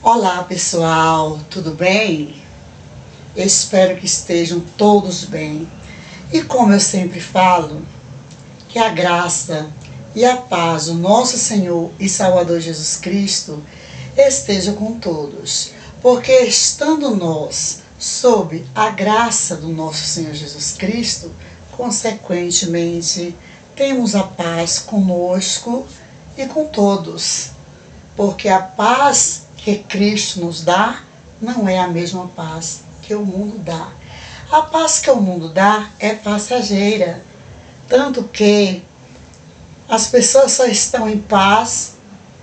Olá pessoal, tudo bem? Eu espero que estejam todos bem. E como eu sempre falo, que a graça e a paz do nosso Senhor e Salvador Jesus Cristo esteja com todos. Porque estando nós sob a graça do nosso Senhor Jesus Cristo, consequentemente temos a paz conosco e com todos. Porque a paz que Cristo nos dá não é a mesma paz que o mundo dá. A paz que o mundo dá é passageira, tanto que as pessoas só estão em paz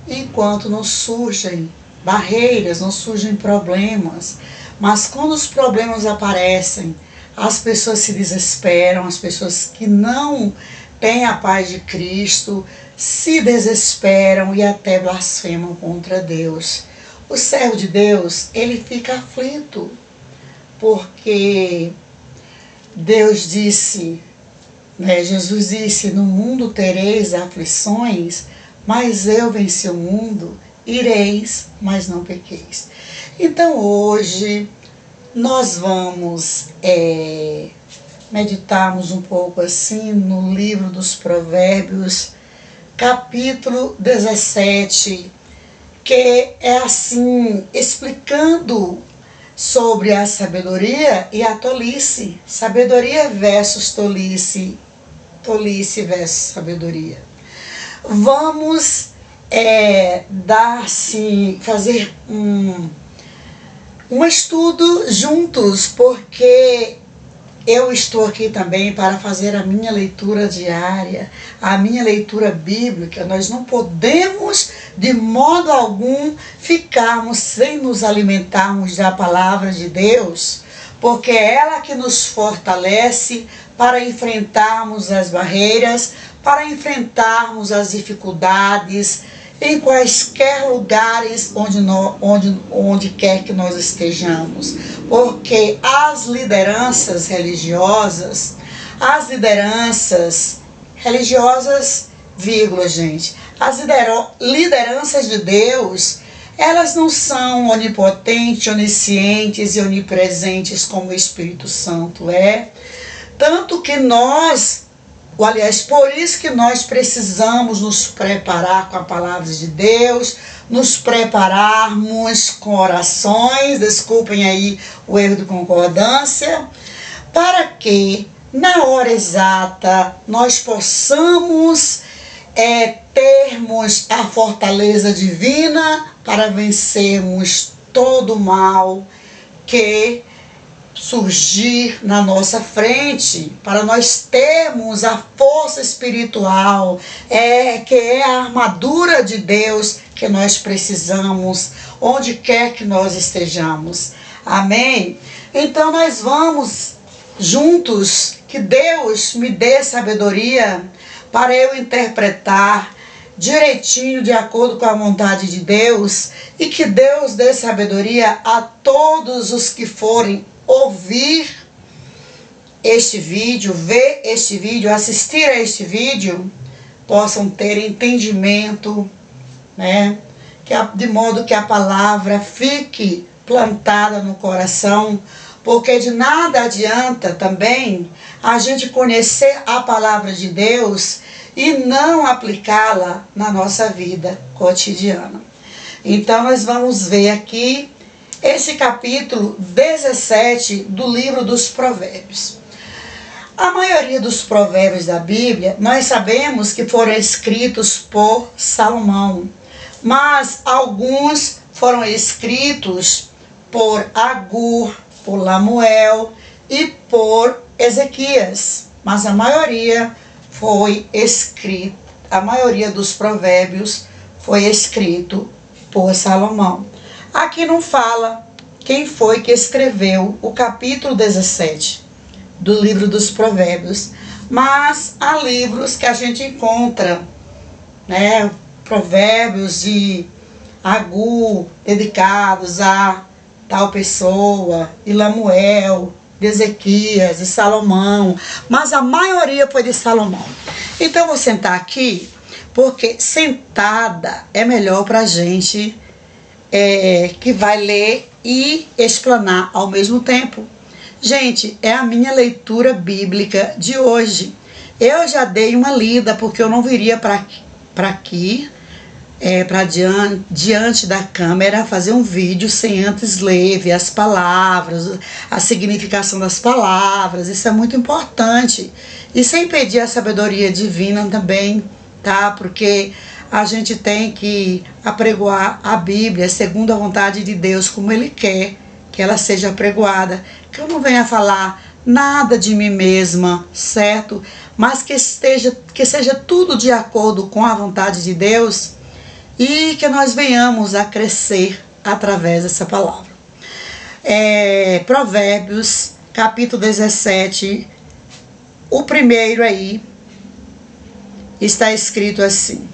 enquanto não surgem barreiras, não surgem problemas. Mas quando os problemas aparecem, as pessoas se desesperam, as pessoas que não têm a paz de Cristo se desesperam e até blasfemam contra Deus. O servo de Deus, ele fica aflito, porque Deus disse, Jesus disse, no mundo tereis aflições, mas eu venci o mundo, ireis, mas não pequeis. Então hoje nós vamos meditarmos um pouco assim no livro dos Provérbios, capítulo 17, que é assim, explicando sobre a sabedoria e a tolice. Sabedoria versus tolice, tolice versus sabedoria. Vamos fazer um estudo juntos, porque eu estou aqui também para fazer a minha leitura diária, a minha leitura bíblica. Nós não podemos, de modo algum, ficarmos sem nos alimentarmos da palavra de Deus, porque é ela que nos fortalece para enfrentarmos as barreiras, para enfrentarmos as dificuldades, em quaisquer lugares onde quer que nós estejamos. Porque as lideranças religiosas, vírgula, gente, as lideranças de Deus, elas não são onipotentes, oniscientes e onipresentes como o Espírito Santo é. Tanto que por isso que nós precisamos nos preparar com a palavra de Deus, nos prepararmos com orações, desculpem aí o erro de concordância, para que na hora exata nós possamos termos a fortaleza divina para vencermos todo o mal que surgir na nossa frente, para nós termos a força espiritual, que é a armadura de Deus que nós precisamos, onde quer que nós estejamos. Amém? Então nós vamos juntos, que Deus me dê sabedoria para eu interpretar direitinho, de acordo com a vontade de Deus, e que Deus dê sabedoria a todos os que forem ouvir este vídeo, ver este vídeo, assistir a este vídeo, possam ter entendimento, de modo que a palavra fique plantada no coração, porque de nada adianta também a gente conhecer a palavra de Deus e não aplicá-la na nossa vida cotidiana. Então nós vamos ver aqui esse capítulo 17 do livro dos Provérbios. A maioria dos provérbios da Bíblia, nós sabemos que foram escritos por Salomão, mas alguns foram escritos por Agur, por Lamuel e por Ezequias, mas a maioria dos provérbios foi escrito por Salomão. Aqui não fala quem foi que escreveu o capítulo 17 do livro dos Provérbios, mas há livros que a gente encontra, provérbios de Agur, dedicados a tal pessoa, e Lamuel, de Ezequias, de Salomão, mas a maioria foi de Salomão. Então eu vou sentar aqui, porque sentada é melhor para a gente que vai ler e explanar ao mesmo tempo. Gente, é a minha leitura bíblica de hoje. Eu já dei uma lida, porque eu não viria para aqui, para diante da câmera, fazer um vídeo sem antes ler, ver as palavras, a significação das palavras. Isso é muito importante. E sem pedir a sabedoria divina também, tá? Porque a gente tem que apregoar a Bíblia segundo a vontade de Deus, como Ele quer que ela seja apregoada. Que eu não venha falar nada de mim mesma, certo? Mas que seja tudo de acordo com a vontade de Deus, e que nós venhamos a crescer através dessa palavra. Provérbios, capítulo 17, o primeiro aí, está escrito assim: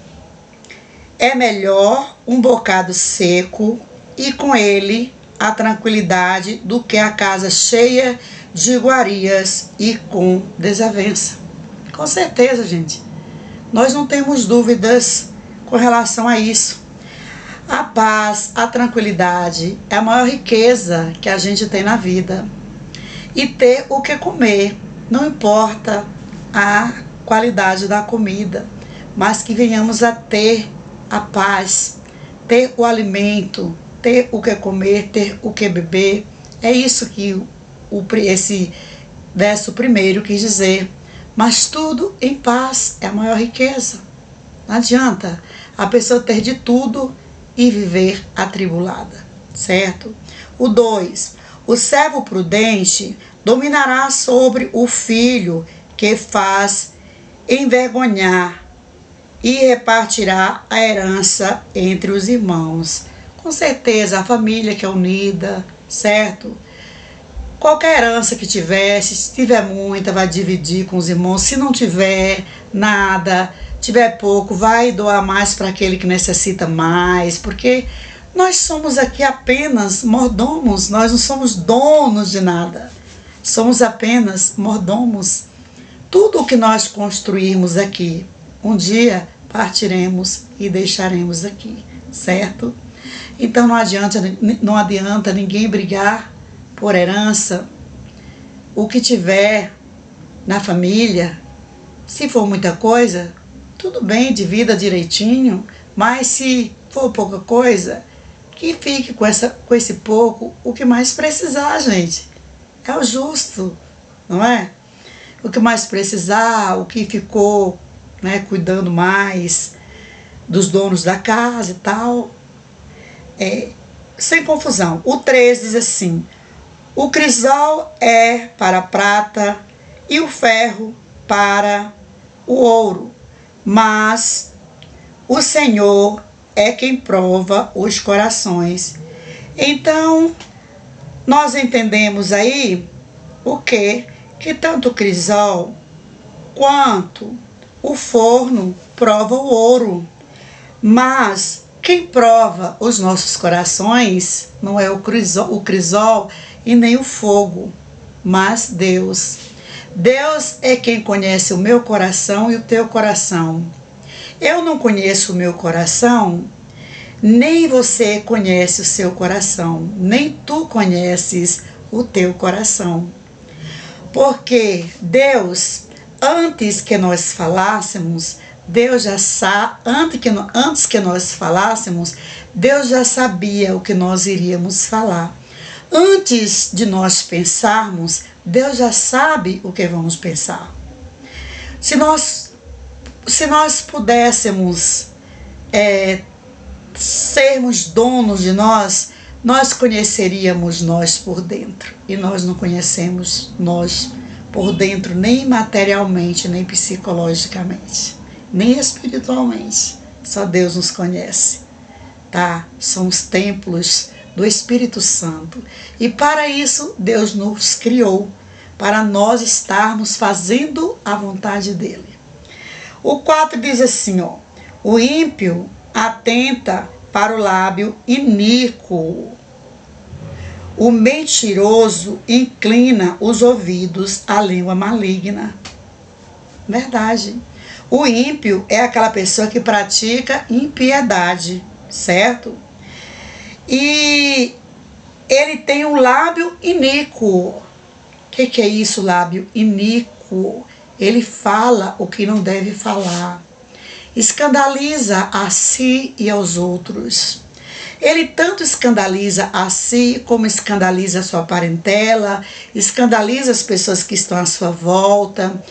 é melhor um bocado seco e com ele a tranquilidade do que a casa cheia de iguarias e com desavença. Com certeza, gente, nós não temos dúvidas com relação a isso. A paz, a tranquilidade é a maior riqueza que a gente tem na vida. E ter o que comer, não importa a qualidade da comida, mas que venhamos a ter a paz, ter o alimento, ter o que comer, ter o que beber. É isso que esse verso primeiro quis dizer. Mas tudo em paz é a maior riqueza. Não adianta a pessoa ter de tudo e viver atribulada, certo? O 2, o servo prudente dominará sobre o filho que faz envergonhar e repartirá a herança entre os irmãos. Com certeza, a família que é unida, certo? Qualquer herança que tiver, se tiver muita, vai dividir com os irmãos. Se não tiver nada, tiver pouco, vai doar mais para aquele que necessita mais, porque nós somos aqui apenas mordomos, nós não somos donos de nada, somos apenas mordomos. Tudo o que nós construirmos aqui, um dia partiremos e deixaremos aqui, certo? Então não adianta ninguém brigar por herança. O que tiver na família, se for muita coisa, tudo bem, divida direitinho, mas se for pouca coisa, que fique com esse pouco, o que mais precisar, gente. É o justo, não é? O que mais precisar, o que ficou, né, cuidando mais dos donos da casa e tal, sem confusão. O 3 diz assim: o crisol é para a prata e o ferro para o ouro, mas o Senhor é quem prova os corações. Então, nós entendemos aí o quê? Que tanto o crisol quanto o forno prova o ouro, mas quem prova os nossos corações não é o crisol e nem o fogo, mas Deus. Deus é quem conhece o meu coração e o teu coração. Eu não conheço o meu coração, nem você conhece o seu coração, nem tu conheces o teu coração. Porque Deus, antes que nós falássemos, Deus já sabe, antes que nós falássemos, Deus já sabia o que nós iríamos falar. Antes de nós pensarmos, Deus já sabe o que vamos pensar. Se nós pudéssemos sermos donos de nós, nós conheceríamos nós por dentro. E nós não conhecemos nós por dentro, nem materialmente, nem psicologicamente, nem espiritualmente. Só Deus nos conhece, tá? Somos templos do Espírito Santo. E para isso, Deus nos criou, para nós estarmos fazendo a vontade dele. O 4 diz assim, ó: o ímpio atenta para o lábio iníquo, o mentiroso inclina os ouvidos à língua maligna. Verdade. O ímpio é aquela pessoa que pratica impiedade, certo? E ele tem um lábio iníquo. O que é isso, lábio iníquo? Ele fala o que não deve falar. Escandaliza a si e aos outros. Ele tanto escandaliza a si, como escandaliza a sua parentela, escandaliza as pessoas que estão à sua volta,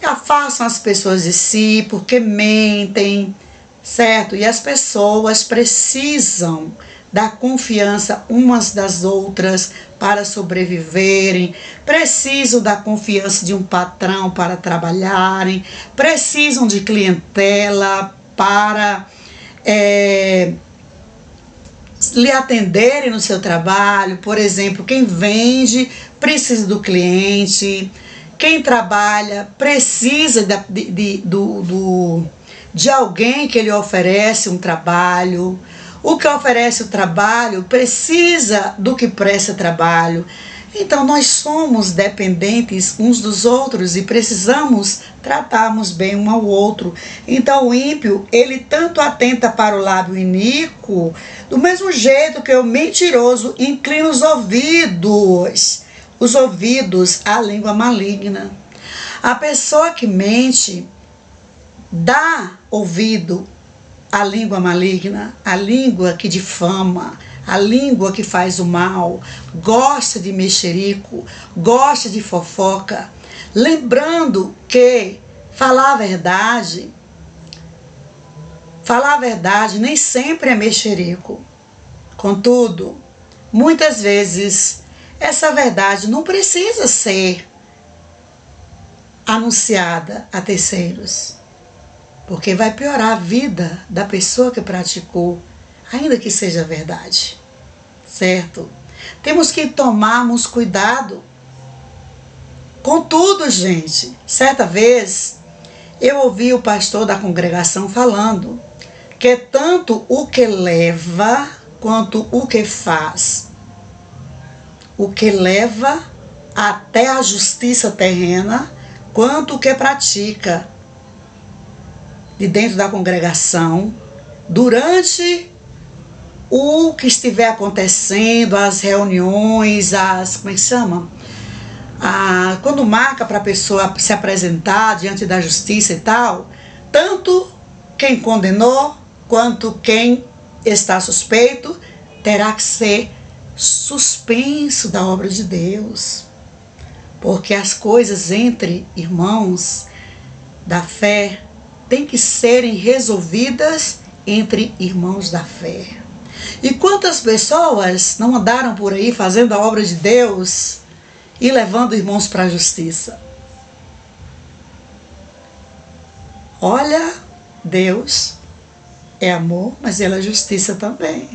e afastam as pessoas de si porque mentem, certo? E as pessoas precisam da confiança umas das outras para sobreviverem, precisam da confiança de um patrão para trabalharem, precisam de clientela para lhe atenderem no seu trabalho. Por exemplo, quem vende precisa do cliente, quem trabalha precisa de alguém que lhe oferece um trabalho. O que oferece o trabalho precisa do que presta trabalho. Então nós somos dependentes uns dos outros e precisamos tratarmos bem um ao outro. Então o ímpio, ele tanto atenta para o lábio iníquo, do mesmo jeito que o mentiroso inclina os ouvidos à língua maligna. A pessoa que mente dá ouvido à língua maligna, a língua que difama, a língua que faz o mal, gosta de mexerico, gosta de fofoca. Lembrando que falar a verdade nem sempre é mexerico. Contudo, muitas vezes essa verdade não precisa ser anunciada a terceiros, porque vai piorar a vida da pessoa que praticou, ainda que seja verdade, certo? Temos que tomarmos cuidado com tudo, gente. Certa vez, eu ouvi o pastor da congregação falando que tanto o que leva quanto o que faz, o que leva até a justiça terrena, quanto o que pratica de dentro da congregação, durante o que estiver acontecendo, as reuniões, como é que chama? Quando marca para a pessoa se apresentar diante da justiça e tal, tanto quem condenou quanto quem está suspeito terá que ser suspenso da obra de Deus, porque as coisas entre irmãos da fé têm que serem resolvidas entre irmãos da fé. E quantas pessoas não andaram por aí fazendo a obra de Deus e levando irmãos para a justiça? Olha, Deus é amor, mas Ele é justiça também.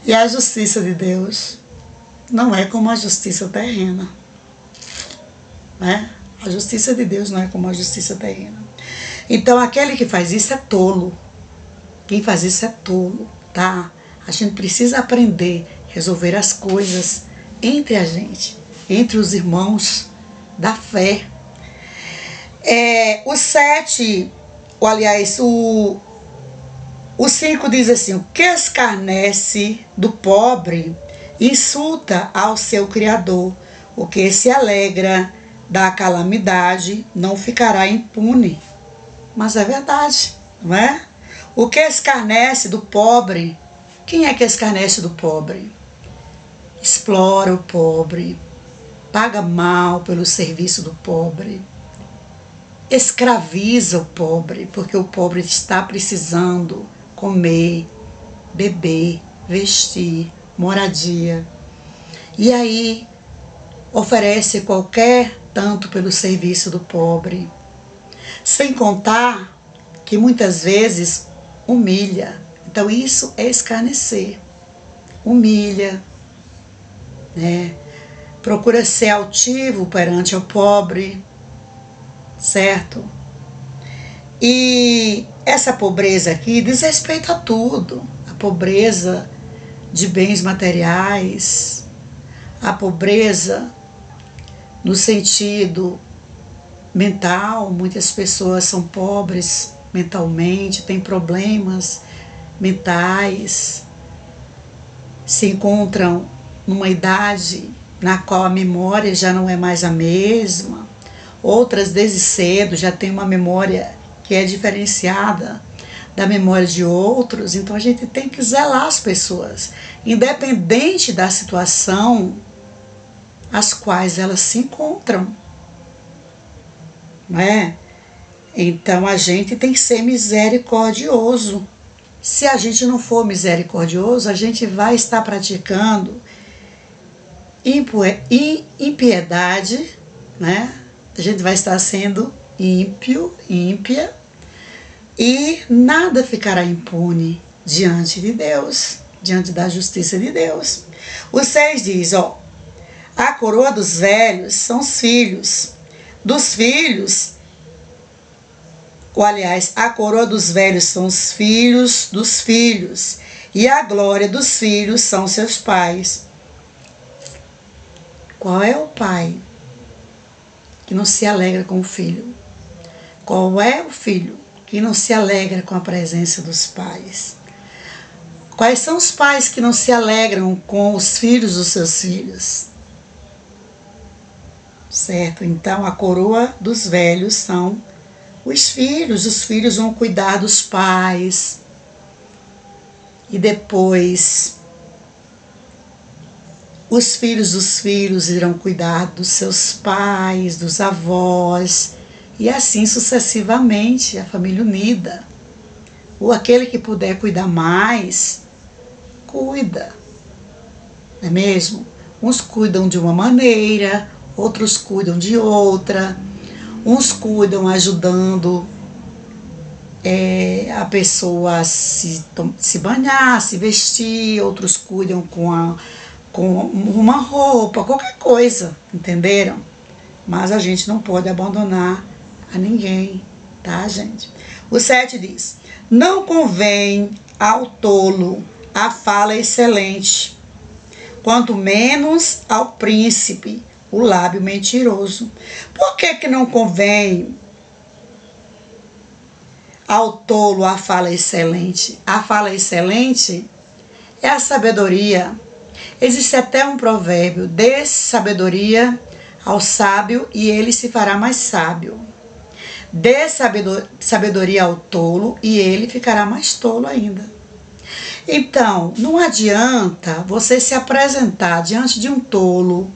E a justiça de Deus não é como a justiça terrena, né? A justiça de Deus não é como a justiça terrena. Então aquele que faz isso é tolo. Quem faz isso é tolo, tá? A gente precisa aprender a resolver as coisas entre a gente, entre os irmãos da fé. O 5 diz assim: o que escarnece do pobre insulta ao seu Criador, o que se alegra da calamidade não ficará impune. Mas é verdade, não é? O que escarnece do pobre, quem é que escarnece do pobre? Explora o pobre, paga mal pelo serviço do pobre, escraviza o pobre, porque o pobre está precisando comer, beber, vestir, moradia. E aí oferece qualquer tanto pelo serviço do pobre, sem contar que muitas vezes humilha. Então isso é escarnecer. Humilha, né? Procura ser altivo perante o pobre, certo? E essa pobreza aqui diz respeito a tudo. A pobreza de bens materiais, a pobreza no sentido mental. Muitas pessoas são pobres mentalmente, têm problemas mentais, se encontram numa idade na qual a memória já não é mais a mesma, outras desde cedo já têm uma memória que é diferenciada da memória de outros. Então a gente tem que zelar as pessoas, independente da situação as quais elas se encontram, não é? Então a gente tem que ser misericordioso. Se a gente não for misericordioso, a gente vai estar praticando impiedade, né? A gente vai estar sendo ímpio, ímpia, e nada ficará impune diante de Deus, diante da justiça de Deus. O 6 diz, a coroa dos velhos são os filhos, dos filhos, aliás, a coroa dos velhos são os filhos dos filhos, e a glória dos filhos são seus pais. Qual é o pai que não se alegra com o filho? Qual é o filho que não se alegra com a presença dos pais? Quais são os pais que não se alegram com os filhos dos seus filhos? Certo? Então a coroa dos velhos são os filhos vão cuidar dos pais, e depois os filhos dos filhos irão cuidar dos seus pais, dos avós, e assim sucessivamente, a família unida. Ou aquele que puder cuidar mais, cuida, não é mesmo? Uns cuidam de uma maneira, outros cuidam de outra. Uns cuidam ajudando a pessoa a se banhar, se vestir, outros cuidam com uma roupa, qualquer coisa, entenderam? Mas a gente não pode abandonar a ninguém, tá, gente? O 7 diz, não convém ao tolo a fala excelente, quanto menos ao príncipe o lábio mentiroso. Por que não convém ao tolo a fala excelente? A fala excelente é a sabedoria. Existe até um provérbio, dê sabedoria ao sábio e ele se fará mais sábio. Dê sabedoria ao tolo e ele ficará mais tolo ainda. Então, não adianta você se apresentar diante de um tolo,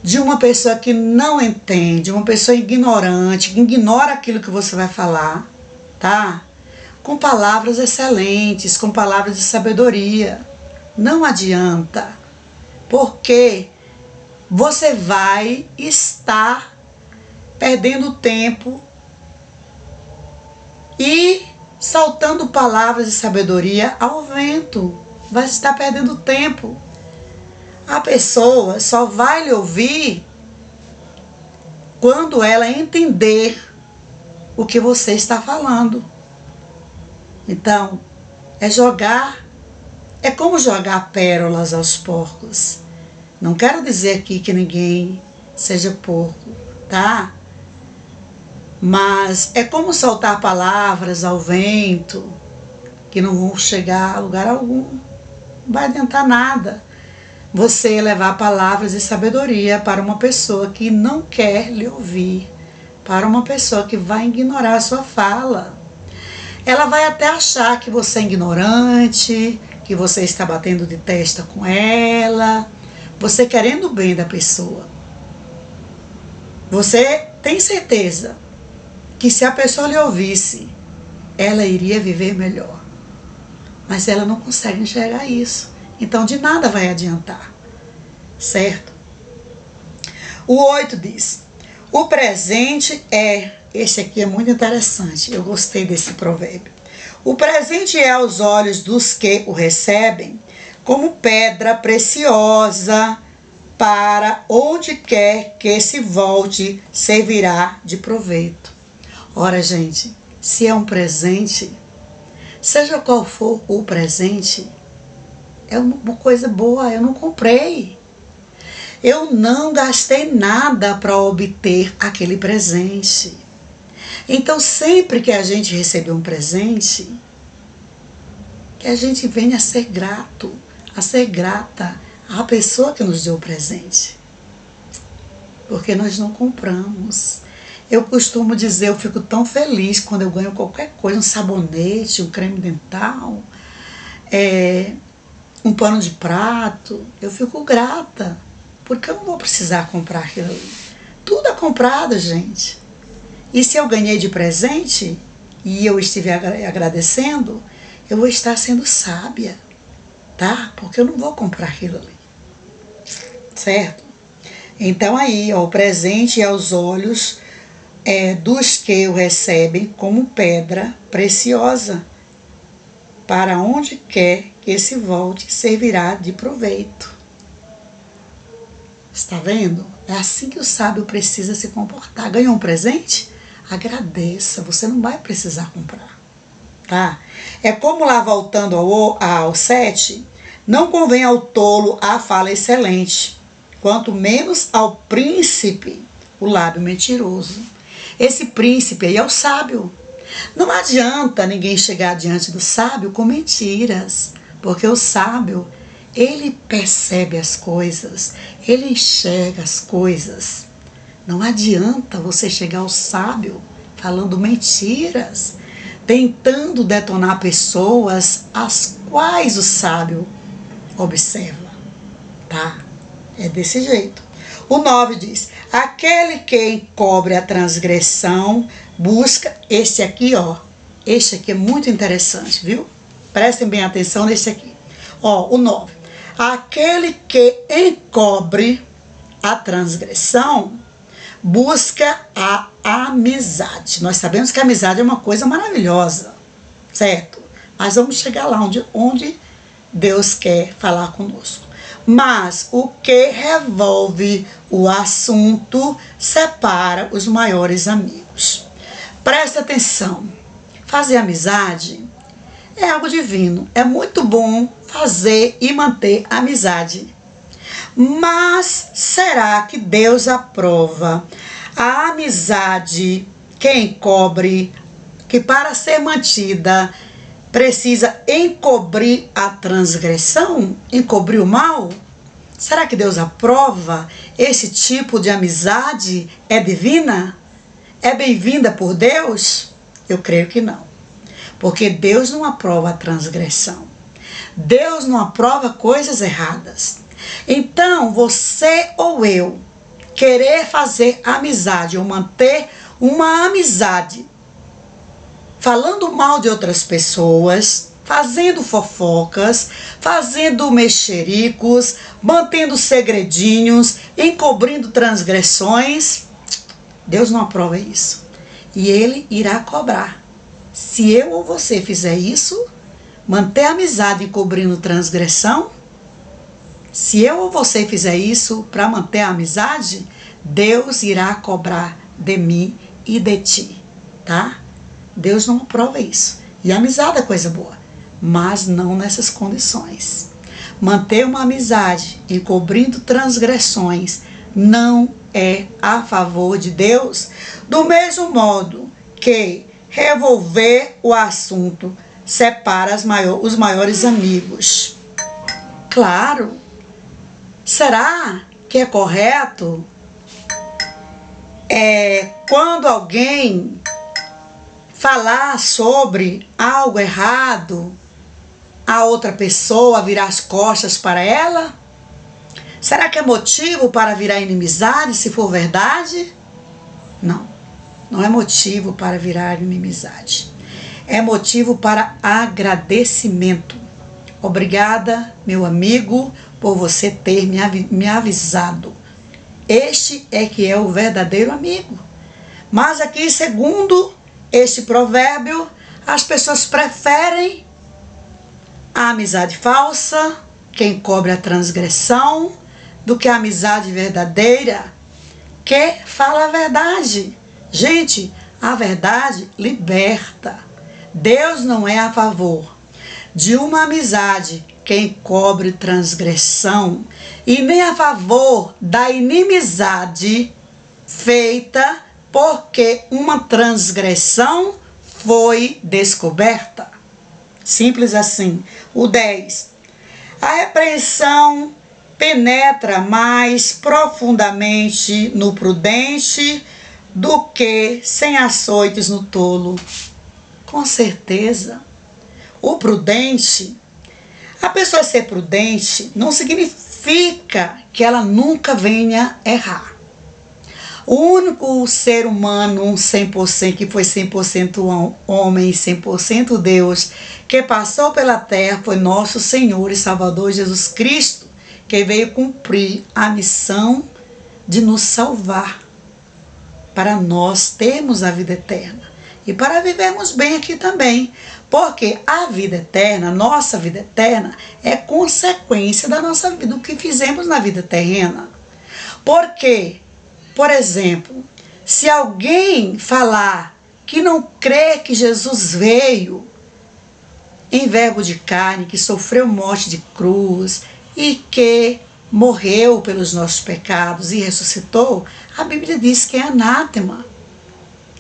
de uma pessoa que não entende, uma pessoa ignorante, que ignora aquilo que você vai falar, tá? Com palavras excelentes, com palavras de sabedoria. Não adianta, porque você vai estar perdendo tempo e soltando palavras de sabedoria ao vento. Vai estar perdendo tempo. A pessoa só vai lhe ouvir quando ela entender o que você está falando. Então, é como jogar pérolas aos porcos. Não quero dizer aqui que ninguém seja porco, tá? Mas é como soltar palavras ao vento que não vão chegar a lugar algum. Não vai adiantar nada você levar palavras de sabedoria para uma pessoa que não quer lhe ouvir, para uma pessoa que vai ignorar a sua fala. Ela vai até achar que você é ignorante, que você está batendo de testa com ela, você querendo o bem da pessoa. Você tem certeza que se a pessoa lhe ouvisse, ela iria viver melhor. Mas ela não consegue enxergar isso. Então de nada vai adiantar. Certo? O 8 diz, o presente esse aqui é muito interessante, eu gostei desse provérbio. O presente é aos olhos dos que o recebem como pedra preciosa, para onde quer que se volte, servirá de proveito. Ora, gente, se é um presente, seja qual for o presente, é uma coisa boa. Eu não comprei, eu não gastei nada para obter aquele presente. Então, sempre que a gente receber um presente, que a gente venha a ser grato, a ser grata à pessoa que nos deu o presente. Porque nós não compramos. Eu costumo dizer, eu fico tão feliz quando eu ganho qualquer coisa, um sabonete, um creme dental, um pano de prato. Eu fico grata, porque eu não vou precisar comprar aquilo ali. Tudo é comprado, gente. E se eu ganhei de presente e eu estiver agradecendo, eu vou estar sendo sábia, tá? Porque eu não vou comprar aquilo ali, certo? Então aí, ó, o presente é aos olhos dos que o recebem como pedra preciosa, para onde quer que se volte, servirá de proveito. Está vendo? É assim que o sábio precisa se comportar. Ganhou um presente? Agradeça, você não vai precisar comprar, tá? É como lá voltando ao 7, não convém ao tolo a fala excelente, quanto menos ao príncipe o lábio mentiroso. Esse príncipe aí é o sábio. Não adianta ninguém chegar diante do sábio com mentiras, porque o sábio, ele percebe as coisas, ele enxerga as coisas. Não adianta você chegar ao sábio falando mentiras, tentando detonar pessoas as quais o sábio observa, tá? É desse jeito. O 9 diz, aquele que encobre a transgressão busca, este aqui é muito interessante, viu? Prestem bem atenção nesse aqui. Ó, o 9. Aquele que encobre a transgressão busca a amizade. Nós sabemos que a amizade é uma coisa maravilhosa, certo? Mas vamos chegar lá onde Deus quer falar conosco. Mas o que revolve o assunto separa os maiores amigos. Presta atenção. Fazer amizade é algo divino. É muito bom fazer e manter amizade. Mas será que Deus aprova a amizade que encobre, que para ser mantida precisa encobrir a transgressão, encobrir o mal? Será que Deus aprova esse tipo de amizade? É divina? É bem-vinda por Deus? Eu creio que não. Porque Deus não aprova a transgressão. Deus não aprova coisas erradas. Então, você ou eu querer fazer amizade ou manter uma amizade falando mal de outras pessoas, fazendo fofocas, fazendo mexericos, mantendo segredinhos, encobrindo transgressões, Deus não aprova isso. E Ele irá cobrar. Se eu ou você fizer isso, manter a amizade encobrindo transgressão, se eu ou você fizer isso para manter a amizade, Deus irá cobrar de mim e de ti, tá? Deus não aprova isso. E a amizade é coisa boa, mas não nessas condições. Manter uma amizade encobrindo transgressões não é a favor de Deus, do mesmo modo que revolver o assunto separa os maiores amigos. Claro. Será que é correto quando alguém falar sobre algo errado, a outra pessoa virar as costas para ela? Será que é motivo para virar inimizade, se for verdade? Não, não é motivo para virar inimizade. É motivo para agradecimento. Obrigada, meu amigo, por você ter me avisado. Este é que é o verdadeiro amigo. Mas aqui, segundo este provérbio, as pessoas preferem a amizade falsa, que encobre a transgressão, do que a amizade verdadeira, que fala a verdade. Gente, a verdade liberta. Deus não é a favor de uma amizade que encobre transgressão e nem a favor da inimizade feita porque uma transgressão foi descoberta. Simples assim. O 10. A repreensão penetra mais profundamente no prudente do que sem açoites no tolo. Com certeza. O prudente, a pessoa ser prudente não significa que ela nunca venha errar. O único ser humano 100%, que foi 100% homem e 100% Deus, que passou pela terra foi nosso Senhor e Salvador Jesus Cristo, que veio cumprir a missão de nos salvar, para nós termos a vida eterna e para vivermos bem aqui também. Porque a vida eterna, nossa vida eterna, é consequência da nossa vida, do que fizemos na vida terrena. Porque, por exemplo, se alguém falar que não crê que Jesus veio em verbo de carne, que sofreu morte de cruz e que morreu pelos nossos pecados e ressuscitou, a Bíblia diz que é anátema,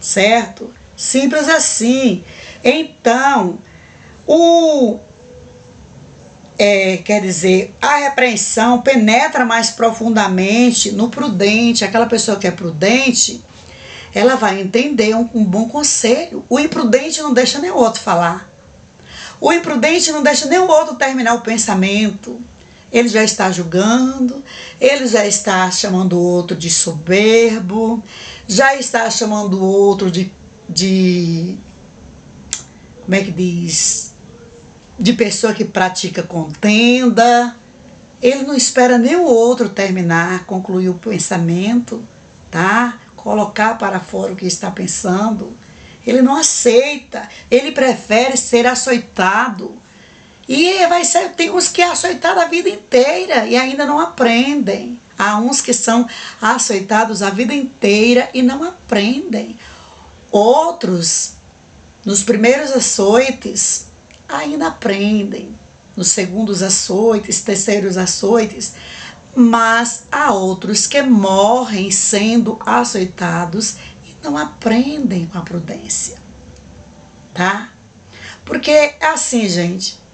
certo? Simples assim. Então, quer dizer, a repreensão penetra mais profundamente no prudente. Aquela pessoa que é prudente, ela vai entender um bom conselho. O imprudente não deixa nem o outro falar. O imprudente não deixa nem o outro terminar o pensamento. Ele já está julgando, ele já está chamando o outro de soberbo, já está chamando o outro de como é que diz? De pessoa que pratica contenda. Ele não espera nem o outro terminar, concluir o pensamento, tá? Colocar para fora o que está pensando. Ele não aceita, ele prefere ser açoitado. E tem uns que é açoitado a vida inteira e ainda não aprendem. Há uns que são açoitados a vida inteira e não aprendem. Outros, nos primeiros açoites, ainda aprendem. Nos segundos açoites, terceiros açoites. Mas há outros que morrem sendo açoitados e não aprendem com a prudência. Tá? Porque é assim, gente.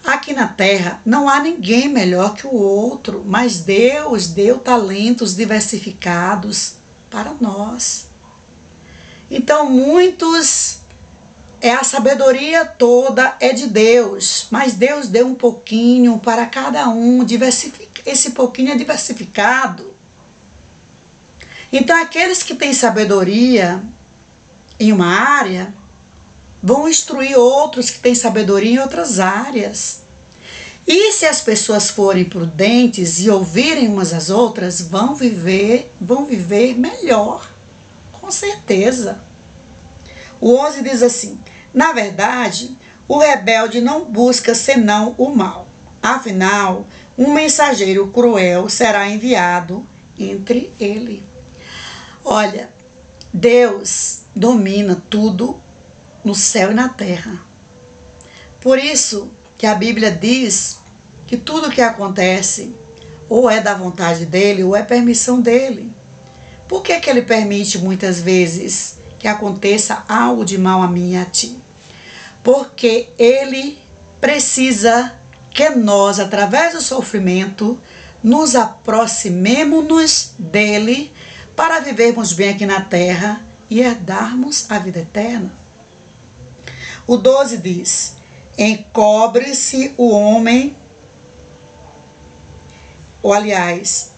Aqui na terra não há ninguém melhor que o outro, mas Deus deu talentos diversificados para nós. Então a sabedoria toda é de Deus, mas Deus deu um pouquinho para cada um, esse pouquinho é diversificado. Então aqueles que têm sabedoria em uma área, vão instruir outros que têm sabedoria em outras áreas. E se as pessoas forem prudentes e ouvirem umas às outras, vão viver melhor, com certeza. O 11 diz assim: na verdade, o rebelde não busca senão o mal. Afinal, um mensageiro cruel será enviado entre ele. Olha, Deus domina tudo no céu e na terra. Por isso que a Bíblia diz que tudo que acontece ou é da vontade dele ou é permissão dele. Por que ele permite muitas vezes que aconteça algo de mal a mim e a ti? Porque ele precisa que nós, através do sofrimento, nos aproximemos dele para vivermos bem aqui na terra e herdarmos a vida eterna. O 12 diz: encobre-se o homem, ou aliás,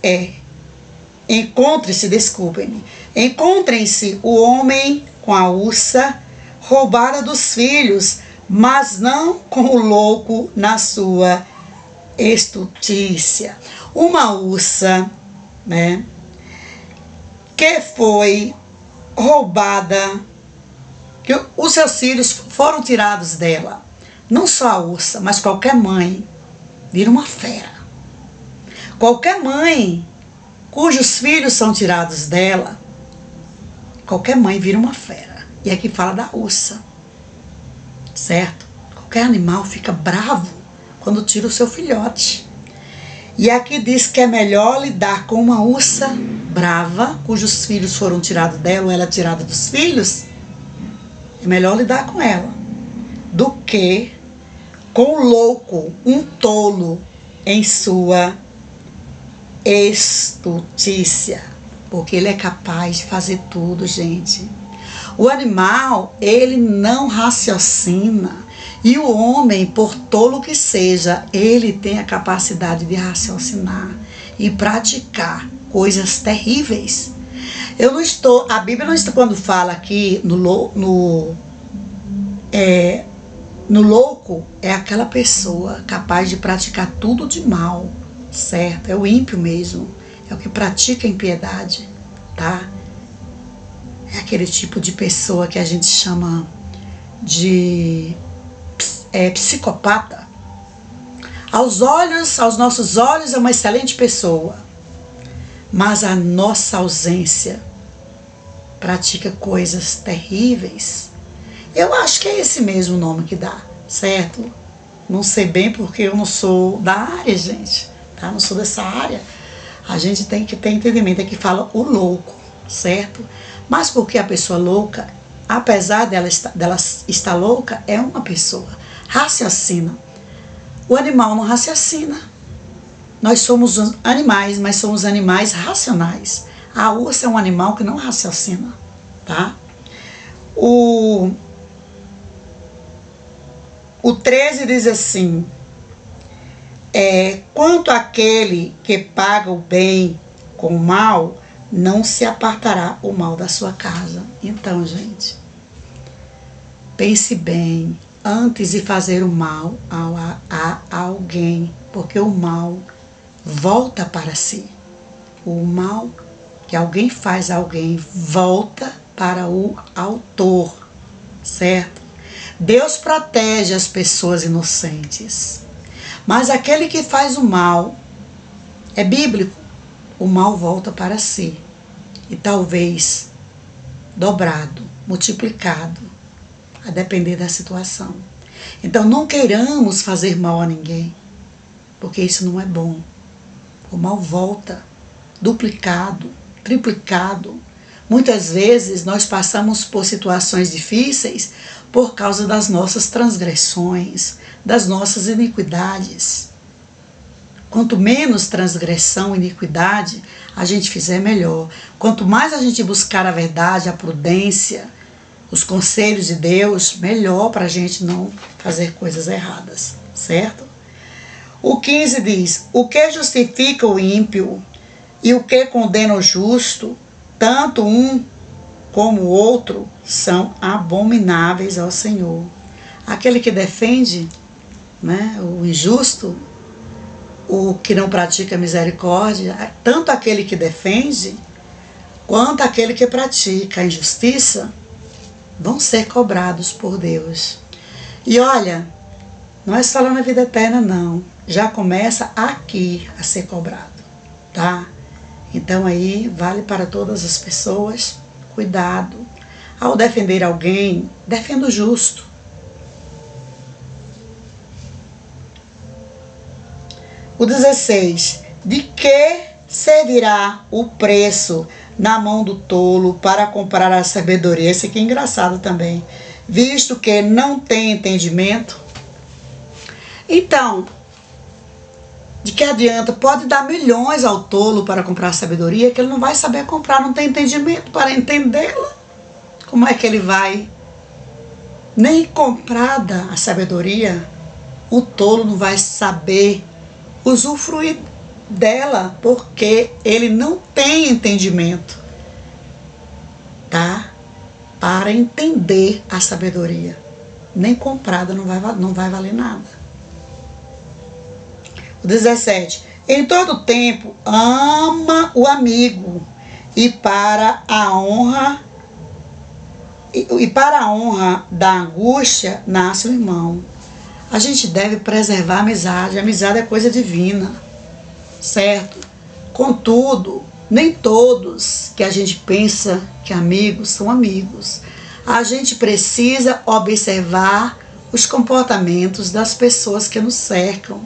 encontrem-se o homem com a ursa roubada dos filhos, mas não com o louco na sua estultícia. Uma ursa, né, que foi roubada, que os seus filhos foram tirados dela. Não só a ursa, mas qualquer mãe vira uma fera. Qualquer mãe cujos filhos são tirados dela, qualquer mãe vira uma fera. E aqui fala da ursa, certo? Qualquer animal fica bravo quando tira o seu filhote. E aqui diz que é melhor lidar com uma ursa brava, cujos filhos foram tirados dela, ou ela é tirada dos filhos. É melhor lidar com ela do que com o louco, um tolo, em sua estultícia, porque ele é capaz de fazer tudo, gente. O animal, ele não raciocina, e o homem, por tolo que seja, ele tem a capacidade de raciocinar e praticar coisas terríveis. A Bíblia não está, quando fala aqui no louco, é aquela pessoa capaz de praticar tudo de mal, certo? É o ímpio mesmo, é o que pratica impiedade, tá? É aquele tipo de pessoa que a gente chama de psicopata. Aos nossos olhos é uma excelente pessoa, mas a nossa ausência pratica coisas terríveis. Eu acho que é esse mesmo nome que dá, certo? Não sei bem porque eu não sou da área, gente, tá? Não sou dessa área. A gente tem que ter entendimento, é que fala o louco, certo? Mas porque a pessoa louca, apesar dela estar louca, é uma pessoa, raciocina. O animal não raciocina. Nós somos animais, mas somos animais racionais. A ursa é um animal que não raciocina, tá? O 13 diz assim: quanto àquele que paga o bem com o mal, não se apartará o mal da sua casa. Então, gente, pense bem antes de fazer o mal a alguém, porque o mal volta para si. O mal que alguém faz a alguém volta para o autor, certo? Deus protege as pessoas inocentes, mas aquele que faz o mal, é bíblico, o mal volta para si, e talvez dobrado, multiplicado, a depender da situação. Então não queiramos fazer mal a ninguém, porque isso não é bom. O mal volta, duplicado, triplicado. Muitas vezes nós passamos por situações difíceis por causa das nossas transgressões, das nossas iniquidades. Quanto menos transgressão, iniquidade a gente fizer, melhor. Quanto mais a gente buscar a verdade, a prudência, os conselhos de Deus, melhor para a gente não fazer coisas erradas, certo? O 15 diz: o que justifica o ímpio e o que condena o justo, tanto um como o outro, são abomináveis ao Senhor. Aquele que defende, né, o injusto, o que não pratica misericórdia, tanto aquele que defende, quanto aquele que pratica a injustiça, vão ser cobrados por Deus. E olha, não é só lá na vida eterna, não. Já começa aqui a ser cobrado, tá? Então aí vale para todas as pessoas, cuidado. Ao defender alguém, defenda o justo. O 16, de que servirá o preço na mão do tolo para comprar a sabedoria? Esse aqui é engraçado também. Visto que não tem entendimento. Então, de que adianta? Pode dar milhões ao tolo para comprar a sabedoria, que ele não vai saber comprar, não tem entendimento para entendê-la. Como é que ele vai? Nem comprada a sabedoria, o tolo não vai saber usufruir dela, porque ele não tem entendimento, tá? Para entender a sabedoria. Nem comprada não vai valer nada. O 17. Em todo tempo ama o amigo, e para a honra da angústia nasce o irmão. A gente deve preservar a amizade. A amizade é coisa divina, certo? Contudo, nem todos que a gente pensa que amigos são amigos. A gente precisa observar os comportamentos das pessoas que nos cercam.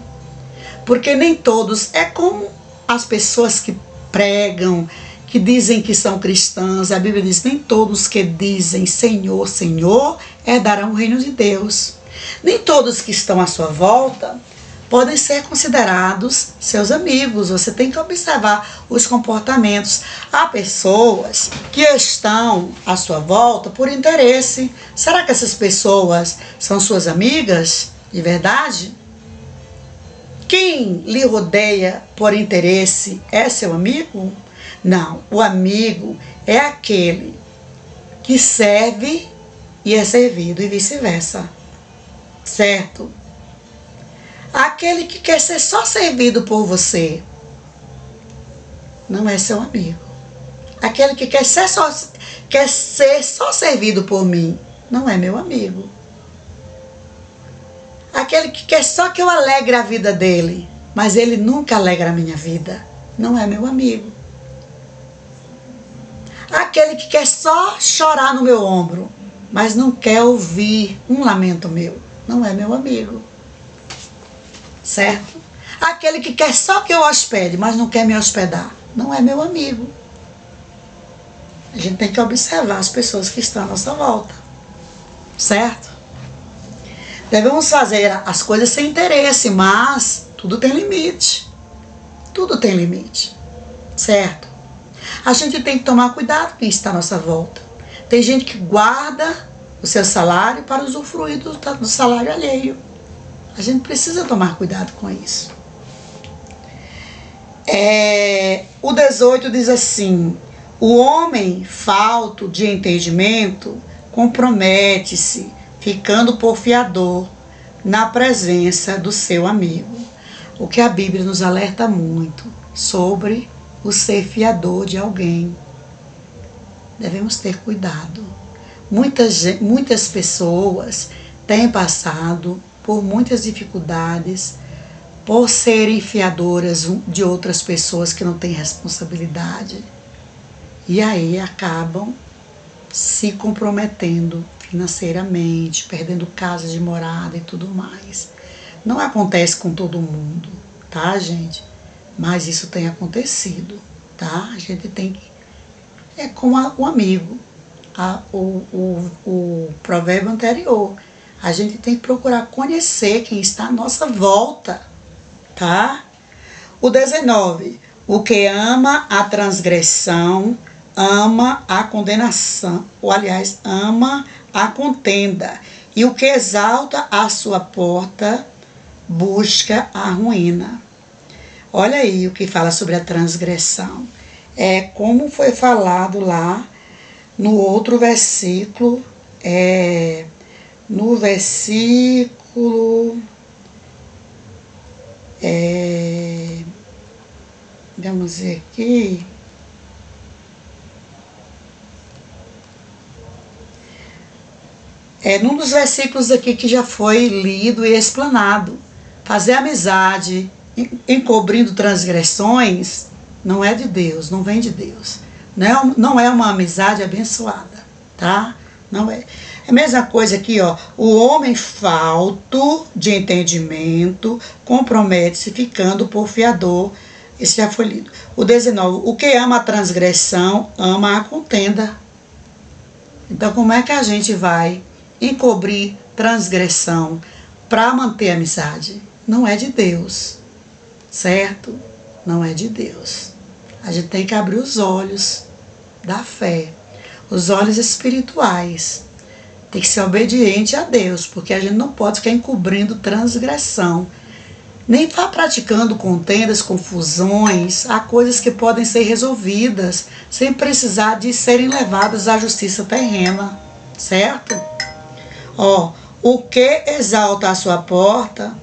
Porque nem todos, é como as pessoas que pregam, que dizem que são cristãs. A Bíblia diz: nem todos que dizem Senhor, Senhor, herdarão o reino de Deus. Nem todos que estão à sua volta podem ser considerados seus amigos. Você tem que observar os comportamentos. Há pessoas que estão à sua volta por interesse. Será que essas pessoas são suas amigas de verdade? Quem lhe rodeia por interesse é seu amigo? Não, o amigo é aquele que serve e é servido e vice-versa, certo? Aquele que quer ser só servido por você não é seu amigo. Aquele que quer ser só servido por mim não é meu amigo. Aquele que quer só que eu alegre a vida dele, mas ele nunca alegra a minha vida, não é meu amigo. Aquele que quer só chorar no meu ombro, mas não quer ouvir um lamento meu, não é meu amigo. Certo? Aquele que quer só que eu hospede, mas não quer me hospedar, não é meu amigo. A gente tem que observar as pessoas que estão à nossa volta. Certo? Devemos fazer as coisas sem interesse, mas tudo tem limite. Tudo tem limite. Certo? A gente tem que tomar cuidado com quem está à nossa volta. Tem gente que guarda o seu salário para usufruir do salário alheio. A gente precisa tomar cuidado com isso. O 18 diz assim: o homem falto de entendimento compromete-se, ficando por fiador na presença do seu amigo. O que a Bíblia nos alerta muito sobre o ser fiador de alguém. Devemos ter cuidado. Muitas pessoas têm passado por muitas dificuldades, por serem fiadoras de outras pessoas que não têm responsabilidade. E aí acabam se comprometendo financeiramente, perdendo casa de morada e tudo mais. Não acontece com todo mundo, tá, gente? Mas isso tem acontecido, tá? A gente tem que... É como o amigo, o provérbio anterior. A gente tem que procurar conhecer quem está à nossa volta, tá? O 19. O que ama a transgressão, ama a condenação, ou aliás, ama a contenda. E o que exalta a sua porta, busca a ruína. Olha aí o que fala sobre a transgressão. É como foi falado lá no outro versículo, no versículo, vamos ver aqui, num dos versículos aqui que já foi lido e explanado. Fazer amizade encobrindo transgressões não é de Deus, não vem de Deus. Não é uma amizade abençoada, tá? Não é. É a mesma coisa aqui, ó. O homem falto de entendimento compromete-se ficando por fiador. Esse já foi lido. O 19. O que ama a transgressão, ama a contenda. Então, como é que a gente vai encobrir transgressão para manter a amizade? Não é de Deus, certo? Não é de Deus. A gente tem que abrir os olhos da fé, os olhos espirituais. Tem que ser obediente a Deus, porque a gente não pode ficar encobrindo transgressão, nem ficar praticando contendas, confusões. Há coisas que podem ser resolvidas sem precisar de serem levadas à justiça terrena, certo? Ó, o que exalta a sua porta,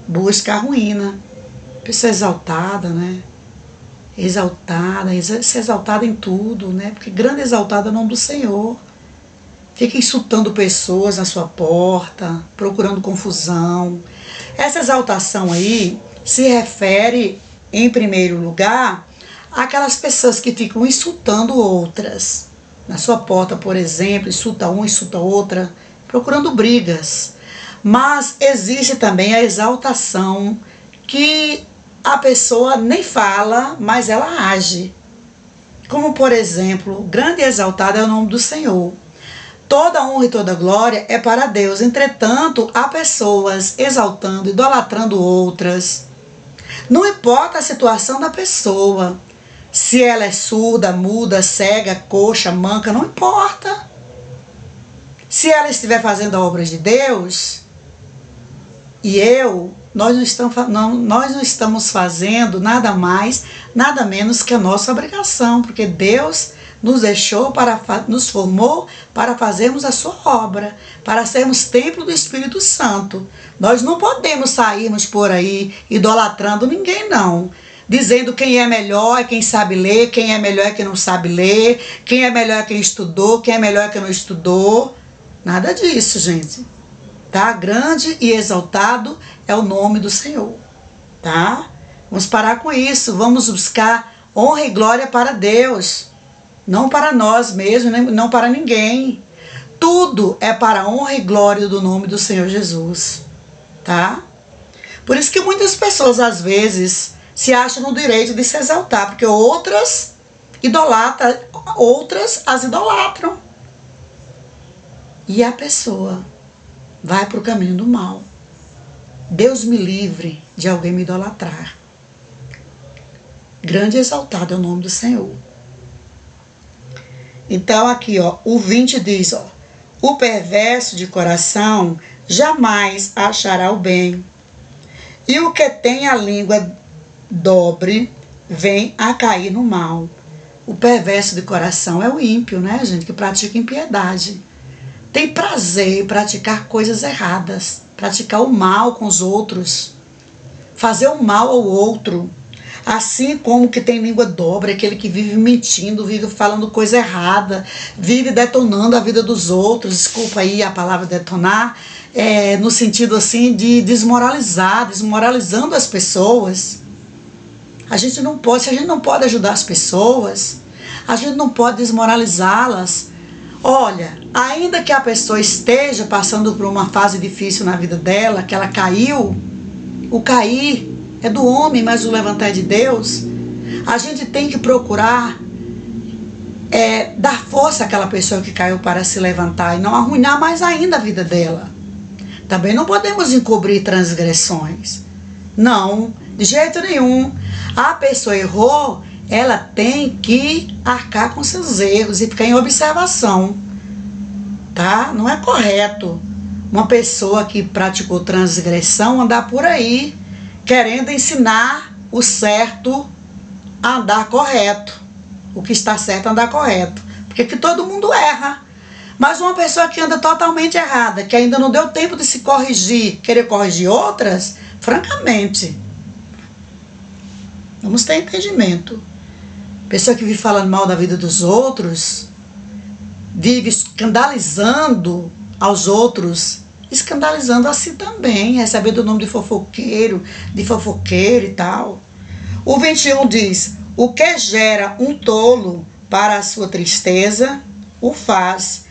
busca a ruína. Pessoa exaltada, né? Exaltada, ser exaltada em tudo, né? Porque grande exaltada é o nome do Senhor. Fica insultando pessoas na sua porta, procurando confusão. Essa exaltação aí se refere, em primeiro lugar, àquelas pessoas que ficam insultando outras. Na sua porta, por exemplo, insulta um, insulta outra, procurando brigas. Mas existe também a exaltação que a pessoa nem fala, mas ela age. Como, por exemplo, grande e exaltado é o nome do Senhor. Toda honra e toda glória é para Deus. Entretanto, há pessoas exaltando, idolatrando outras. Não importa a situação da pessoa. Se ela é surda, muda, cega, coxa, manca, não importa. Se ela estiver fazendo a obra de Deus, nós não estamos fazendo nada mais, nada menos que a nossa obrigação, porque Deus nos formou para fazermos a sua obra, para sermos templo do Espírito Santo. Nós não podemos sairmos por aí idolatrando ninguém, não. Dizendo quem é melhor, quem sabe ler, quem é melhor, quem não sabe ler, quem é melhor, quem estudou, quem é melhor, quem não estudou. Nada disso, gente. Tá? Grande e exaltado é o nome do Senhor. Tá? Vamos parar com isso. Vamos buscar honra e glória para Deus. Não para nós mesmos, não para ninguém. Tudo é para a honra e glória do nome do Senhor Jesus. Tá? Por isso que muitas pessoas, às vezes, se acham no direito de se exaltar, porque outras as idolatram. E a pessoa vai para o caminho do mal. Deus me livre de alguém me idolatrar. Grande e exaltado é o nome do Senhor. Então aqui, ó, o 20 diz, ó, o perverso de coração jamais achará o bem, e o que tem a língua dobre vem a cair no mal. O perverso de coração é o ímpio, né, gente, que pratica impiedade. Tem prazer em praticar coisas erradas, praticar o mal com os outros, fazer o mal ao outro. Assim como que tem língua dobre, aquele que vive mentindo, vive falando coisa errada, vive detonando a vida dos outros. Desculpa aí a palavra detonar, no sentido assim de desmoralizando as pessoas. A gente não pode, se a gente não pode ajudar as pessoas, a gente não pode desmoralizá-las. Olha, ainda que a pessoa esteja passando por uma fase difícil na vida dela, que ela caiu, o cair é do homem, mas o levantar é de Deus. A gente tem que procurar dar força àquela pessoa que caiu para se levantar e não arruinar mais ainda a vida dela. Também não podemos encobrir transgressões. Não, de jeito nenhum. A pessoa errou, ela tem que arcar com seus erros e ficar em observação. Tá? Não é correto uma pessoa que praticou transgressão andar por aí querendo ensinar o certo a andar correto. O que está certo a andar correto. Porque que todo mundo erra. Mas uma pessoa que anda totalmente errada, que ainda não deu tempo de se corrigir, querer corrigir outras, francamente, vamos ter entendimento. Pessoa que vive falando mal da vida dos outros, vive escandalizando aos outros, escandalizando a si também, recebendo o nome de fofoqueiro, de fofoqueiro e tal. O 21 diz, o que gera um tolo para a sua tristeza, o faz,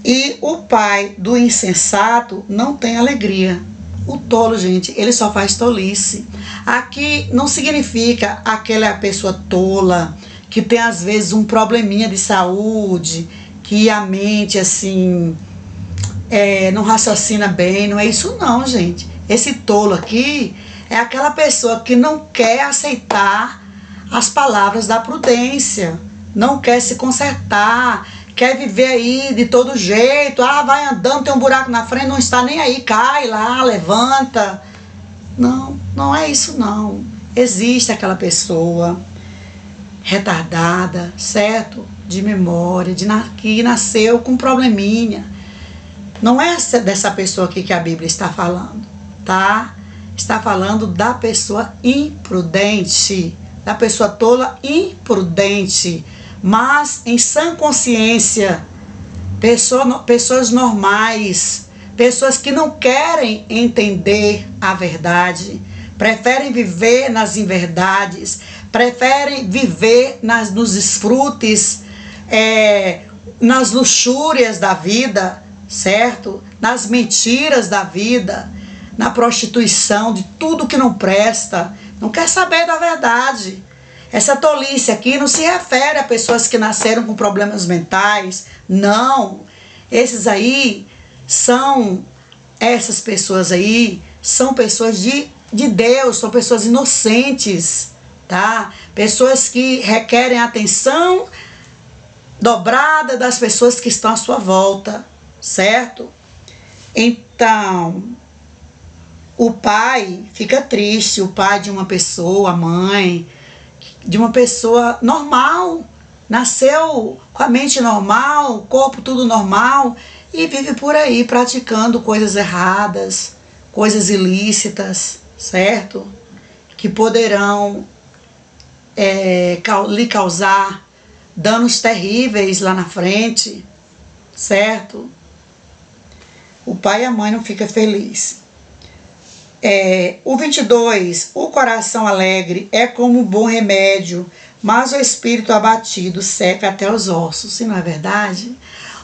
e o pai do insensato não tem alegria. O tolo, gente, ele só faz tolice. Aqui não significa aquela pessoa tola, que tem às vezes um probleminha de saúde, que a mente assim não raciocina bem, não é isso não, gente. Esse tolo aqui é aquela pessoa que não quer aceitar as palavras da prudência, não quer se consertar, quer viver aí de todo jeito, vai andando, tem um buraco na frente, não está nem aí, cai lá, levanta. Não, não é isso não. Existe aquela pessoa retardada, certo? De memória, que nasceu com um probleminha. Não é dessa pessoa aqui que a Bíblia está falando, tá? Está falando da pessoa imprudente, da pessoa tola imprudente, mas em sã consciência, pessoas normais, pessoas que não querem entender a verdade, preferem viver nas inverdades, preferem viver nos desfrutes, nas luxúrias da vida, certo? Nas mentiras da vida, na prostituição, de tudo que não presta, não quer saber da verdade. Essa tolice aqui não se refere a pessoas que nasceram com problemas mentais, não. Essas pessoas aí são pessoas de Deus, são pessoas inocentes, tá? Pessoas que requerem atenção dobrada das pessoas que estão à sua volta, certo? Então, o pai fica triste, o pai de uma pessoa, a mãe, de uma pessoa normal, nasceu com a mente normal, corpo tudo normal, e vive por aí praticando coisas erradas, coisas ilícitas, certo? Que poderão lhe causar danos terríveis lá na frente, certo? O pai e a mãe não ficam felizes. O 22, o coração alegre é como um bom remédio, mas o espírito abatido seca até os ossos. Se não é verdade?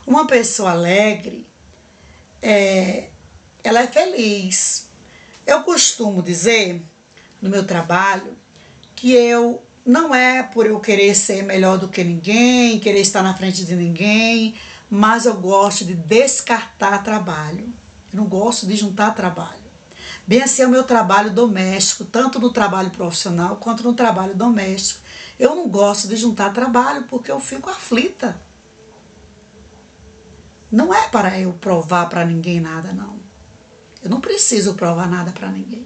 Uma pessoa alegre, ela é feliz. Eu costumo dizer, no meu trabalho, que não é por eu querer ser melhor do que ninguém, querer estar na frente de ninguém, mas eu gosto de descartar trabalho. Eu não gosto de juntar trabalho. Bem assim é o meu trabalho doméstico, tanto no trabalho profissional quanto no trabalho doméstico. Eu não gosto de juntar trabalho porque eu fico aflita. Não é para eu provar para ninguém nada, não. Eu não preciso provar nada para ninguém.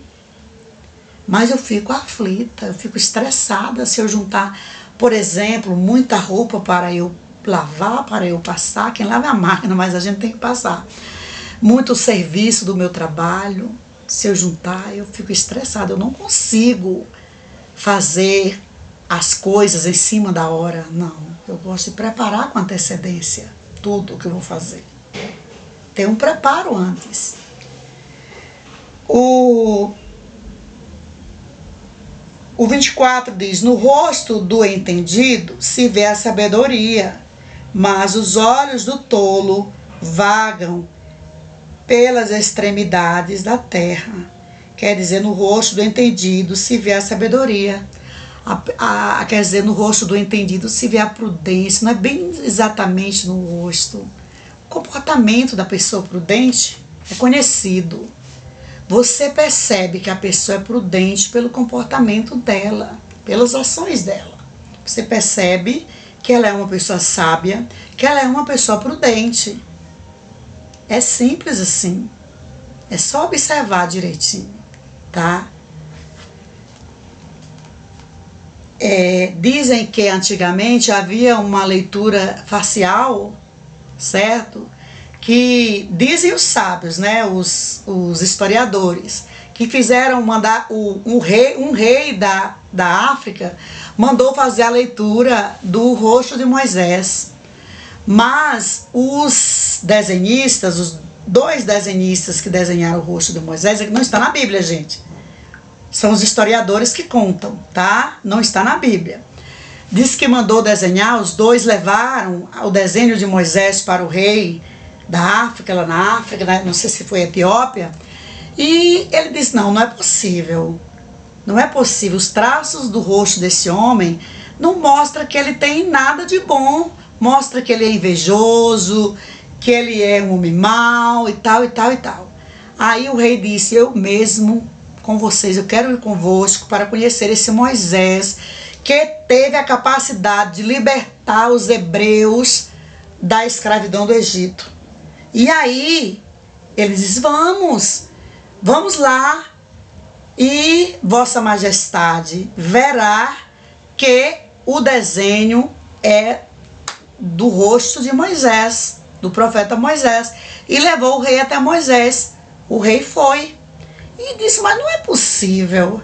Mas eu fico aflita, eu fico estressada se eu juntar, por exemplo, muita roupa para eu lavar, para eu passar. Quem lava é a máquina, mas a gente tem que passar. Muito serviço do meu trabalho, se eu juntar, eu fico estressada. Eu não consigo fazer as coisas em cima da hora, não. Eu gosto de preparar com antecedência tudo o que eu vou fazer. Tem um preparo antes. O 24 diz: no rosto do entendido se vê a sabedoria, mas os olhos do tolo vagam pelas extremidades da terra. Quer dizer, no rosto do entendido se vê a sabedoria. Quer dizer, no rosto do entendido se vê a prudência. Não é bem exatamente no rosto. O comportamento da pessoa prudente é conhecido. Você percebe que a pessoa é prudente pelo comportamento dela, pelas ações dela. Você percebe que ela é uma pessoa sábia, que ela é uma pessoa prudente. É simples assim. É só observar direitinho, tá? Dizem que antigamente havia uma leitura facial, certo? Que dizem os sábios, né? Os historiadores, que fizeram mandar um rei da África mandou fazer a leitura do rosto de Moisés. Mas os desenhistas, os 2 desenhistas que desenharam o rosto de Moisés, não está na Bíblia, gente. São os historiadores que contam, tá? Não está na Bíblia. Diz que mandou desenhar, os 2 levaram o desenho de Moisés para o rei da África, lá na África, né? Não sei se foi Etiópia. E ele disse: não é possível. Não é possível. Os traços do rosto desse homem não mostram que ele tem nada de bom. Mostra que ele é invejoso, que ele é um homem mau e tal, e tal, e tal. Aí o rei disse: eu mesmo com vocês, eu quero ir convosco para conhecer esse Moisés, que teve a capacidade de libertar os hebreus da escravidão do Egito. E aí, ele diz: vamos lá, e Vossa Majestade verá que o desenho é do rosto de Moisés, do profeta Moisés. E levou o rei até Moisés. O rei foi e disse: mas não é possível,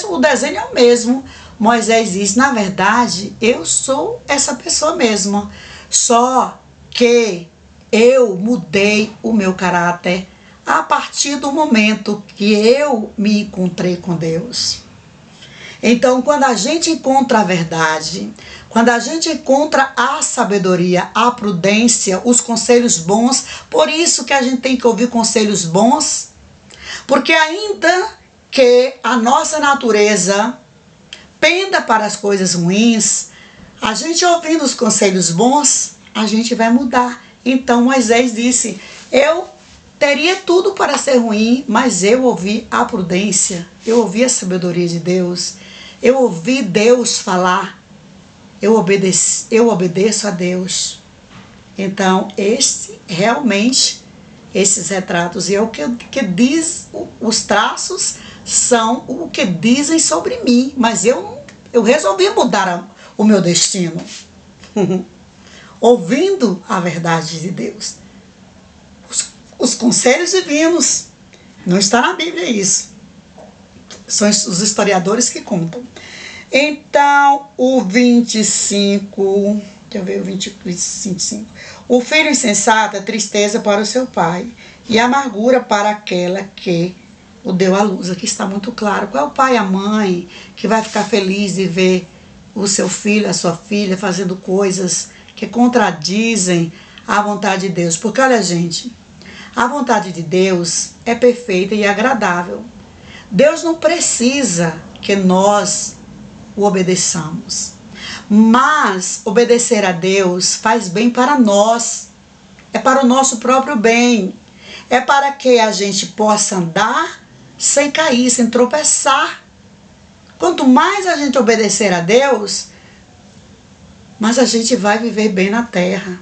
o desenho é o mesmo. Moisés disse: na verdade, eu sou essa pessoa mesmo, só que eu mudei o meu caráter a partir do momento que eu me encontrei com Deus. Então, quando a gente encontra a verdade, quando a gente encontra a sabedoria, a prudência, os conselhos bons, por isso que a gente tem que ouvir conselhos bons, porque ainda que a nossa natureza penda para as coisas ruins, a gente ouvindo os conselhos bons, a gente vai mudar Então Moisés disse: eu teria tudo para ser ruim, mas eu ouvi a prudência, eu ouvi a sabedoria de Deus, eu ouvi Deus falar, eu obedeço a Deus. Então, esses retratos, e é o que diz, os traços são o que dizem sobre mim, mas eu resolvi mudar o meu destino, ouvindo a verdade de Deus. Os conselhos divinos, não está na Bíblia isso, são os historiadores que contam. Então, o 25, deixa eu ver o 25. O filho insensato é tristeza para o seu pai e amargura para aquela que o deu à luz. Aqui está muito claro. Qual é o pai e a mãe que vai ficar feliz de ver o seu filho, a sua filha fazendo coisas que contradizem a vontade de Deus? Porque olha, gente, a vontade de Deus é perfeita e agradável. Deus não precisa que nós o obedeçamos, mas obedecer a Deus faz bem para nós, é para o nosso próprio bem, é para que a gente possa andar sem cair, sem tropeçar. Quanto mais a gente obedecer a Deus, mais a gente vai viver bem na terra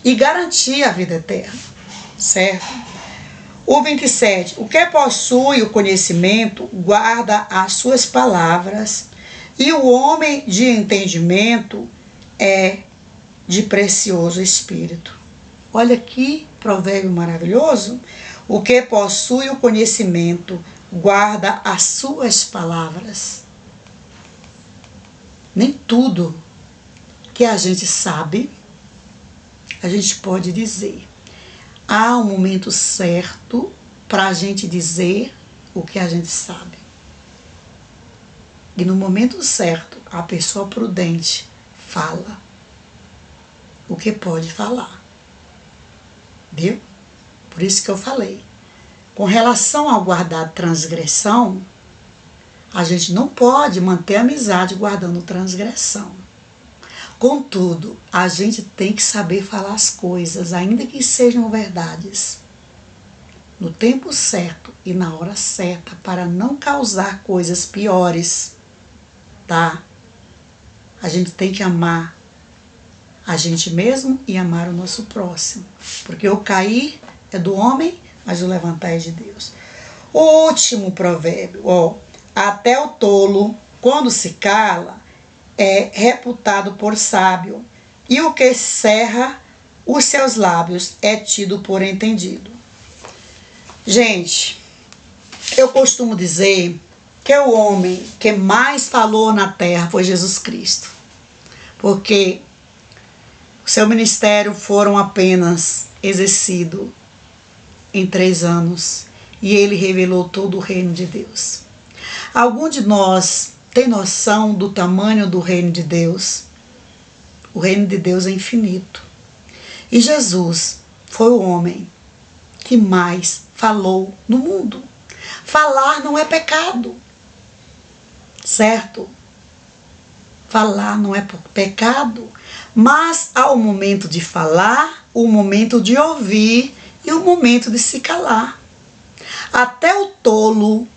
e garantir a vida eterna, certo? O 27, o que possui o conhecimento guarda as suas palavras, e o homem de entendimento é de precioso espírito. Olha que provérbio maravilhoso. O que possui o conhecimento guarda as suas palavras. Nem tudo que a gente sabe, a gente pode dizer. Há um momento certo para a gente dizer o que a gente sabe. E no momento certo, a pessoa prudente fala o que pode falar. Viu? Por isso que eu falei. Com relação ao guardar transgressão, a gente não pode manter amizade guardando transgressão. Contudo, a gente tem que saber falar as coisas, ainda que sejam verdades, no tempo certo e na hora certa, para não causar coisas piores. Tá? A gente tem que amar a gente mesmo e amar o nosso próximo. Porque o cair é do homem, mas o levantar é de Deus. O último provérbio, até o tolo, quando se cala, é reputado por sábio, e o que cerra os seus lábios é tido por entendido. Gente, eu costumo dizer que o homem que mais falou na terra foi Jesus Cristo. Porque o seu ministério foram apenas exercido em 3 anos. E ele revelou todo o reino de Deus. Algum de nós tem noção do tamanho do reino de Deus? O reino de Deus é infinito. E Jesus foi o homem que mais falou no mundo. Falar não é pecado. Certo? Falar não é pecado, mas há o momento de falar, o momento de ouvir e o momento de se calar. Até o tolo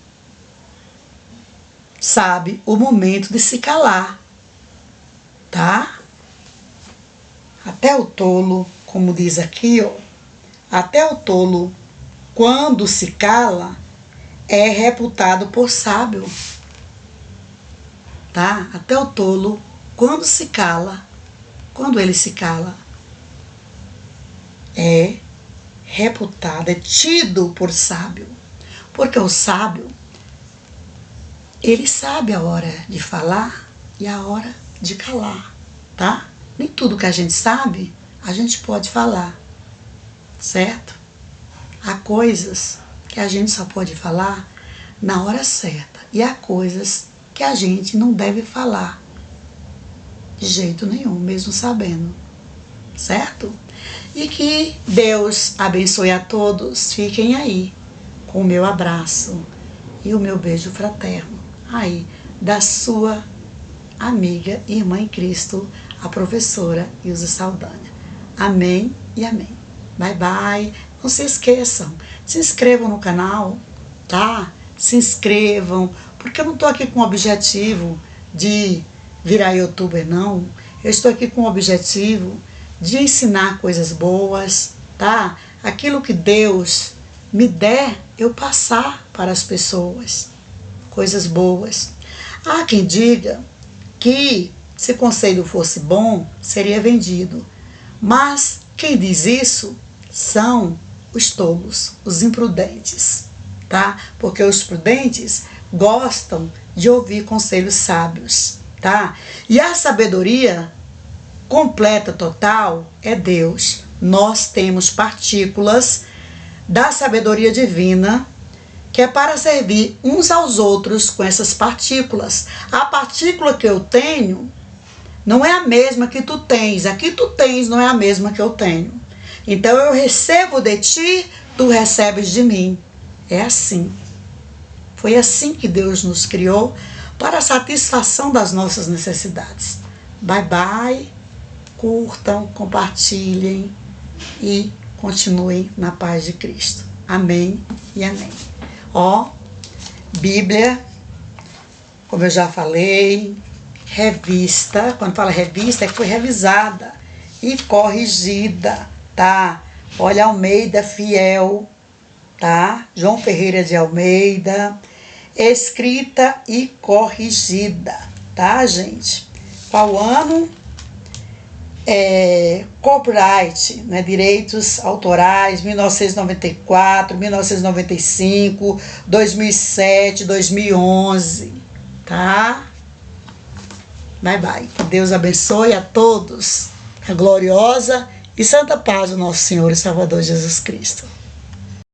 sabe o momento de se calar, tá? Até o tolo, como diz aqui, até o tolo, quando se cala, é reputado por sábio. Tá? Até o tolo, quando se cala, quando ele se cala, é reputado, é tido por sábio. Porque o sábio, ele sabe a hora de falar e a hora de calar, tá? Nem tudo que a gente sabe, a gente pode falar, certo? Há coisas que a gente só pode falar na hora certa. E há coisas que a gente não deve falar de jeito nenhum, mesmo sabendo, certo? E que Deus abençoe a todos. Fiquem aí com o meu abraço e o meu beijo fraterno aí da sua amiga e irmã em Cristo, a professora Ilza Saldanha. Amém e amém. Bye, bye. Não se esqueçam, se inscrevam no canal, tá? Se inscrevam, porque eu não estou aqui com o objetivo de virar youtuber, não. Eu estou aqui com o objetivo de ensinar coisas boas, tá? Aquilo que Deus me der, eu passar para as pessoas. Coisas boas. Há quem diga que se conselho fosse bom, seria vendido. Mas quem diz isso são os tolos, os imprudentes, tá? Porque os prudentes gostam de ouvir conselhos sábios, tá? E a sabedoria completa, total, é Deus. Nós temos partículas da sabedoria divina, que é para servir uns aos outros com essas partículas. A partícula que eu tenho não é a mesma que tu tens. A que tu tens não é a mesma que eu tenho. Então eu recebo de ti, tu recebes de mim. É assim. Foi assim que Deus nos criou para a satisfação das nossas necessidades. Bye, bye. Curtam, compartilhem e continuem na paz de Cristo. Amém e amém. Ó, Bíblia, como eu já falei, revista, quando fala revista é que foi revisada e corrigida, tá? Olha, Almeida Fiel, tá? João Ferreira de Almeida, escrita e corrigida, tá, gente? Qual ano? Copyright, né, direitos autorais, 1994, 1995, 2007, 2011, tá? Bye, bye. Que Deus abençoe a todos. A gloriosa e santa paz do nosso Senhor e Salvador Jesus Cristo.